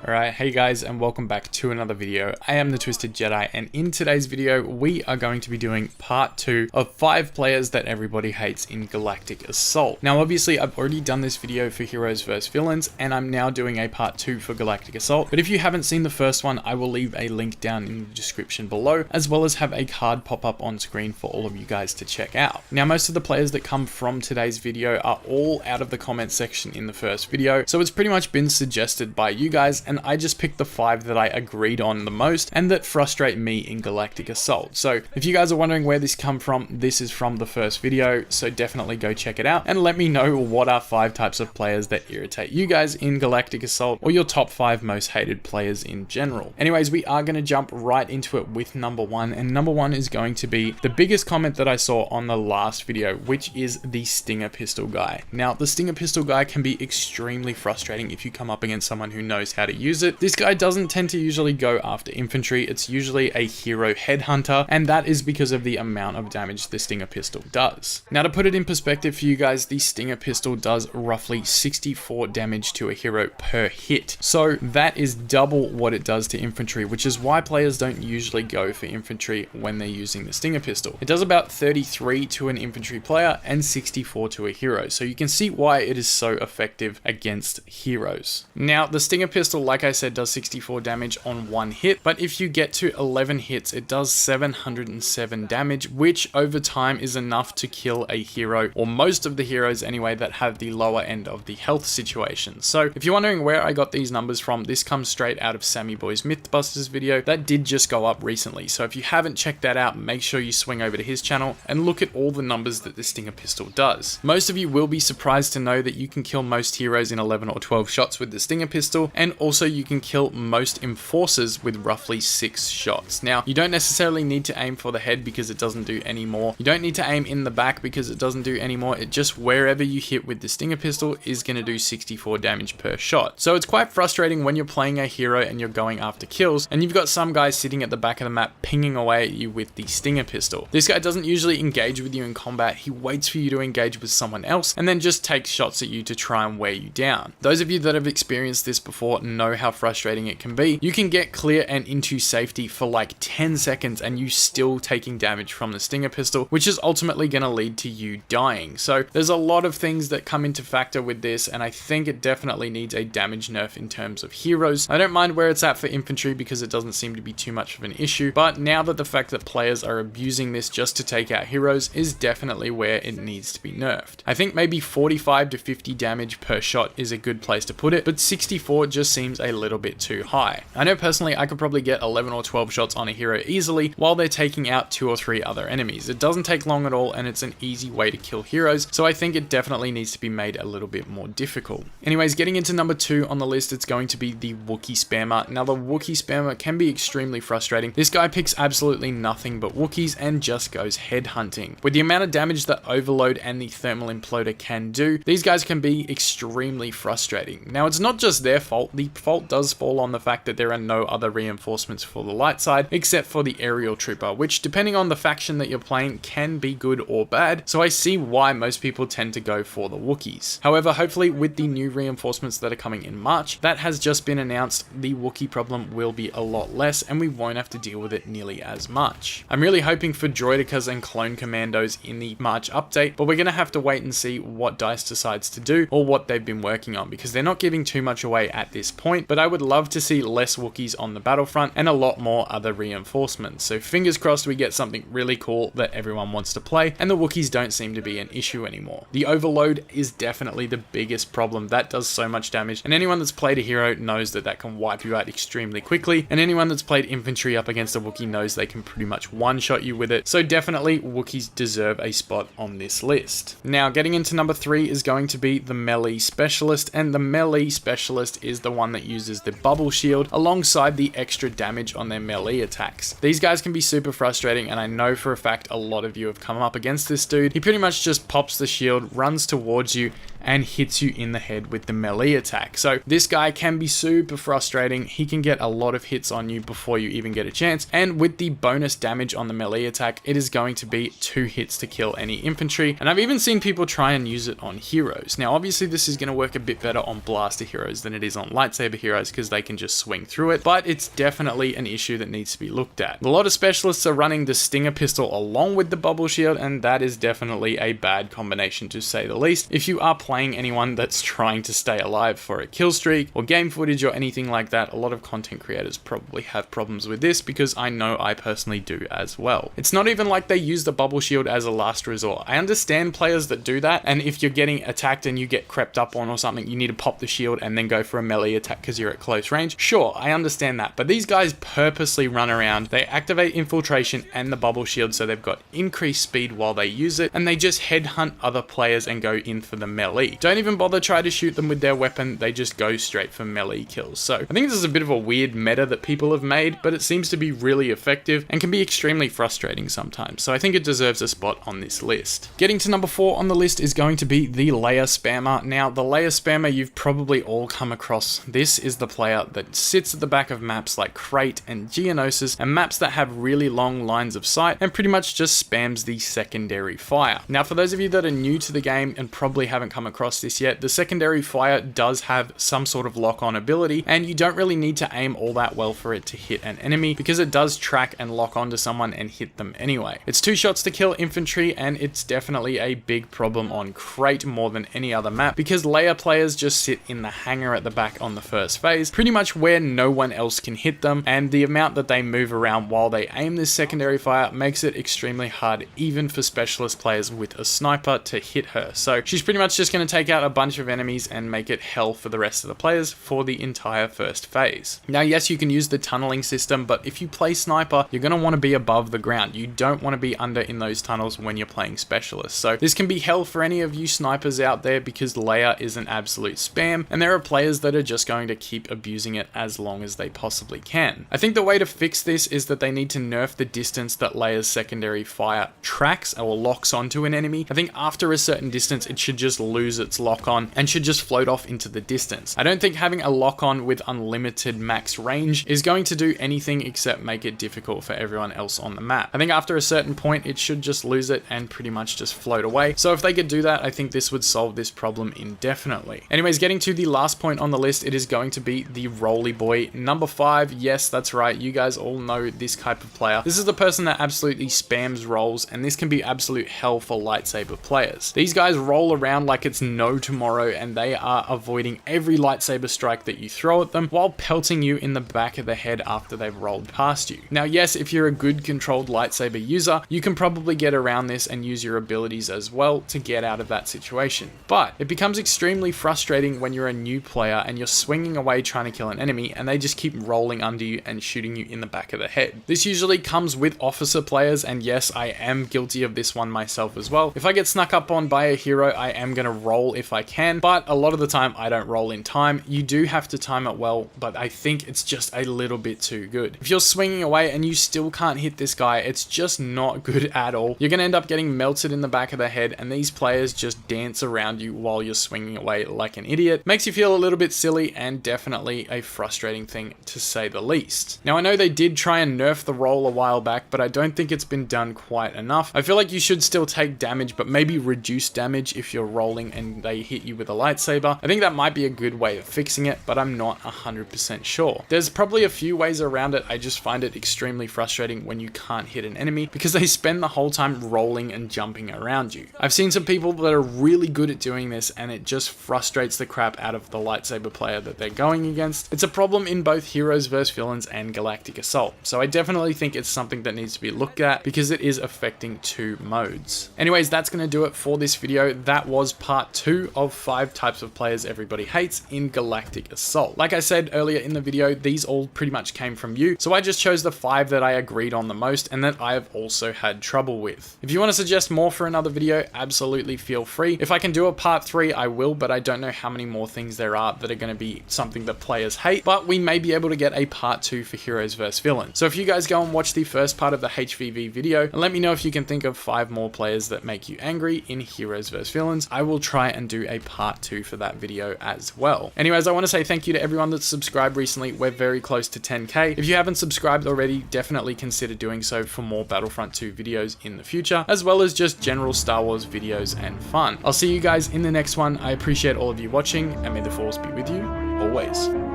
Alright, hey guys, and welcome back to another video. I am the Twisted Jedi, and in today's video, we are going to be doing part 2 of 5 players that everybody hates in Galactic Assault. Now, obviously, I've already done this video for Heroes vs Villains, and I'm now doing a part 2 for Galactic Assault. But if you haven't seen the first one, I will leave a link down in the description below, as well as have a card pop up on screen for all of you guys to check out. Now, most of the players that come from today's video are all out of the comment section in the first video, so it's pretty much been suggested by you guys, and I just picked the 5 that I agreed on the most and that frustrate me in Galactic Assault. So if you guys are wondering where this come from, this is from the first video, so definitely go check it out and let me know what are 5 types of players that irritate you guys in Galactic Assault, or your top 5 most hated players in general. Anyways, we are going to jump right into it with number 1, and number 1 is going to be the biggest comment that I saw on the last video, which is the Stinger Pistol guy. Now, the Stinger Pistol guy can be extremely frustrating if you come up against someone who knows how to use it. This guy doesn't tend to usually go after infantry, it's usually a hero headhunter, and that is because of the amount of damage the Stinger Pistol does. Now, to put it in perspective for you guys, the Stinger Pistol does roughly 64 damage to a hero per hit. So that is double what it does to infantry, which is why players don't usually go for infantry when they're using the Stinger Pistol. It does about 33 to an infantry player and 64 to a hero, so you can see why it is so effective against heroes. Now, the Stinger Pistol, like I said, does 64 damage on 1 hit, but if you get to 11 hits, it does 707 damage, which over time is enough to kill a hero, or most of the heroes anyway, that have the lower end of the health situation. So if you're wondering where I got these numbers from, this comes straight out of Sammy Boy's Mythbusters video that did just go up recently. So if you haven't checked that out, make sure you swing over to his channel and look at all the numbers that the Stinger Pistol does. Most of you will be surprised to know that you can kill most heroes in 11 or 12 shots with the Stinger Pistol, and also you can kill most enforcers with roughly 6 shots. Now, you don't necessarily need to aim for the head because it doesn't do any more. You don't need to aim in the back because it doesn't do any more. It just, wherever you hit with the Stinger Pistol is going to do 64 damage per shot. So it's quite frustrating when you're playing a hero and you're going after kills and you've got some guy sitting at the back of the map pinging away at you with the Stinger Pistol. This guy doesn't usually engage with you in combat. He waits for you to engage with someone else and then just takes shots at you to try and wear you down. Those of you that have experienced this before know how frustrating it can be. You can get clear and into safety for like 10 seconds and you still taking damage from the Stinger Pistol, which is ultimately going to lead to you dying. So there's a lot of things that come into factor with this, and I think it definitely needs a damage nerf in terms of heroes. I don't mind where it's at for infantry because it doesn't seem to be too much of an issue, but now that the fact that players are abusing this just to take out heroes is definitely where it needs to be nerfed. I think maybe 45 to 50 damage per shot is a good place to put it, but 64 just seems a little bit too high. I know personally I could probably get 11 or 12 shots on a hero easily while they're taking out 2 or 3 other enemies. It doesn't take long at all, and it's an easy way to kill heroes, so I think it definitely needs to be made a little bit more difficult. Anyways, getting into number 2 on the list, it's going to be the Wookiee Spammer. Now, the Wookiee Spammer can be extremely frustrating. This guy picks absolutely nothing but Wookiees and just goes headhunting. With the amount of damage that Overload and the Thermal Imploder can do, these guys can be extremely frustrating. Now, it's not just their fault. The fault does fall on the fact that there are no other reinforcements for the light side except for the aerial trooper, which, depending on the faction that you're playing, can be good or bad. So I see why most people tend to go for the Wookiees. However, hopefully with the new reinforcements that are coming in March, that has just been announced, the Wookiee problem will be a lot less and we won't have to deal with it nearly as much. I'm really hoping for Droidekas and Clone Commandos in the March update, but we're going to have to wait and see what DICE decides to do or what they've been working on, because they're not giving too much away at this point. But I would love to see less Wookiees on the Battlefront and a lot more other reinforcements. So fingers crossed we get something really cool that everyone wants to play, and the Wookiees don't seem to be an issue anymore. The Overload is definitely the biggest problem. That does so much damage, and anyone that's played a hero knows that that can wipe you out extremely quickly, and anyone that's played infantry up against a Wookiee knows they can pretty much one-shot you with it. So definitely Wookiees deserve a spot on this list. Now, getting into number 3 is going to be the Melee Specialist, and the Melee Specialist is the one that uses the bubble shield alongside the extra damage on their melee attacks. These guys can be super frustrating, and I know for a fact a lot of you have come up against this dude. He pretty much just pops the shield, runs towards you, and hits you in the head with the melee attack. So this guy can be super frustrating. He can get a lot of hits on you before you even get a chance, and with the bonus damage on the melee attack, it is going to be 2 hits to kill any infantry, and I've even seen people try and use it on heroes. Now obviously this is going to work a bit better on blaster heroes than it is on lightsaber heroes because they can just swing through it, but it's definitely an issue that needs to be looked at. A lot of specialists are running the Stinger pistol along with the bubble shield, and that is definitely a bad combination to say the least. If you are playing anyone that's trying to stay alive for a kill streak or game footage or anything like that, a lot of content creators probably have problems with this, because I know I personally do as well. It's not even like they use the bubble shield as a last resort. I understand players that do that, and if you're getting attacked and you get crept up on or something, you need to pop the shield and then go for a melee attack because you're at close range. Sure, I understand that, but these guys purposely run around, they activate infiltration and the bubble shield so they've got increased speed while they use it, and they just headhunt other players and go in for the melee. Don't even bother try to shoot them with their weapon, they just go straight for melee kills. So I think this is a bit of a weird meta that people have made, but it seems to be really effective and can be extremely frustrating sometimes. So I think it deserves a spot on this list. Getting to number 4 on the list is going to be the LEIA spammer. Now the LEIA spammer, you've probably all come across. This is the player that sits at the back of maps like Crate and Geonosis, and maps that have really long lines of sight, and pretty much just spams the secondary fire. Now for those of you that are new to the game and probably haven't come across this yet, the secondary fire does have some sort of lock-on ability, and you don't really need to aim all that well for it to hit an enemy, because it does track and lock onto someone and hit them anyway. It's 2 shots to kill infantry, and it's definitely a big problem on Crate more than any other map, because LEIA players just sit in the hangar at the back on the first phase, pretty much where no one else can hit them, and the amount that they move around while they aim this secondary fire makes it extremely hard even for specialist players with a sniper to hit her. So she's pretty much just going to take out a bunch of enemies and make it hell for the rest of the players for the entire first phase. Now yes, you can use the tunneling system, but if you play sniper, you're going to want to be above the ground. You don't want to be under in those tunnels when you're playing specialist. So this can be hell for any of you snipers out there, because LEIA is an absolute spam, and there are players that are just going to keep abusing it as long as they possibly can. I think the way to fix this is that they need to nerf the distance that LEIA's secondary fire tracks or locks onto an enemy. I think after a certain distance, it should just lose its lock on and should just float off into the distance. I don't think having a lock on with unlimited max range is going to do anything except make it difficult for everyone else on the map. I think after a certain point, it should just lose it and pretty much just float away. So if they could do that, I think this would solve this problem indefinitely. Anyways, getting to the last point on the list, it is going to be the ROLLEY boy. Number 5, yes, that's right, you guys all know this type of player. This is the person that absolutely spams rolls, and this can be absolute hell for lightsaber players. These guys roll around like it's no tomorrow, and they are avoiding every lightsaber strike that you throw at them while pelting you in the back of the head after they've rolled past you. Now yes, if you're a good controlled lightsaber user, you can probably get around this and use your abilities as well to get out of that situation. But it becomes extremely frustrating when you're a new player and you're swinging away trying to kill an enemy and they just keep rolling under you and shooting you in the back of the head. This usually comes with officer players, and yes, I am guilty of this one myself as well. If I get snuck up on by a hero, I am going to roll if I can, but a lot of the time I don't roll in time. You do have to time it well, but I think it's just a little bit too good. If you're swinging away and you still can't hit this guy, it's just not good at all. You're going to end up getting melted in the back of the head, and these players just dance around you while you're swinging away like an idiot. Makes you feel a little bit silly, and definitely a frustrating thing to say the least. Now I know they did try and nerf the roll a while back, but I don't think it's been done quite enough. I feel like you should still take damage, but maybe reduce damage if you're rolling and they hit you with a lightsaber. I think that might be a good way of fixing it, but I'm not 100% sure. There's probably a few ways around it. I just find it extremely frustrating when you can't hit an enemy because they spend the whole time rolling and jumping around you. I've seen some people that are really good at doing this, and it just frustrates the crap out of the lightsaber player that they're going against. It's a problem in both Heroes vs Villains and Galactic Assault, so I definitely think it's something that needs to be looked at because it is affecting 2 modes. Anyways, that's going to do it for this video. That was part 2 of 5 types of players everybody hates in Galactic Assault. Like I said earlier in the video, these all pretty much came from you, so I just chose the 5 that I agreed on the most and that I have also had trouble with. If you want to suggest more for another video, absolutely feel free. If I can do a part 3, I will, but I don't know how many more things there are that are going to be something that players hate, but we may be able to get a part 2 for Heroes vs Villains. So if you guys go and watch the first part of the HVV video and let me know if you can think of 5 more players that make you angry in Heroes vs Villains, I will try try and do a part 2 for that video as well. Anyways, I want to say thank you to everyone that's subscribed recently. We're very close to 10k. If you haven't subscribed already, definitely consider doing so for more Battlefront 2 videos in the future, as well as just general Star Wars videos and fun. I'll see you guys in the next one. I appreciate all of you watching, and may the Force be with you always.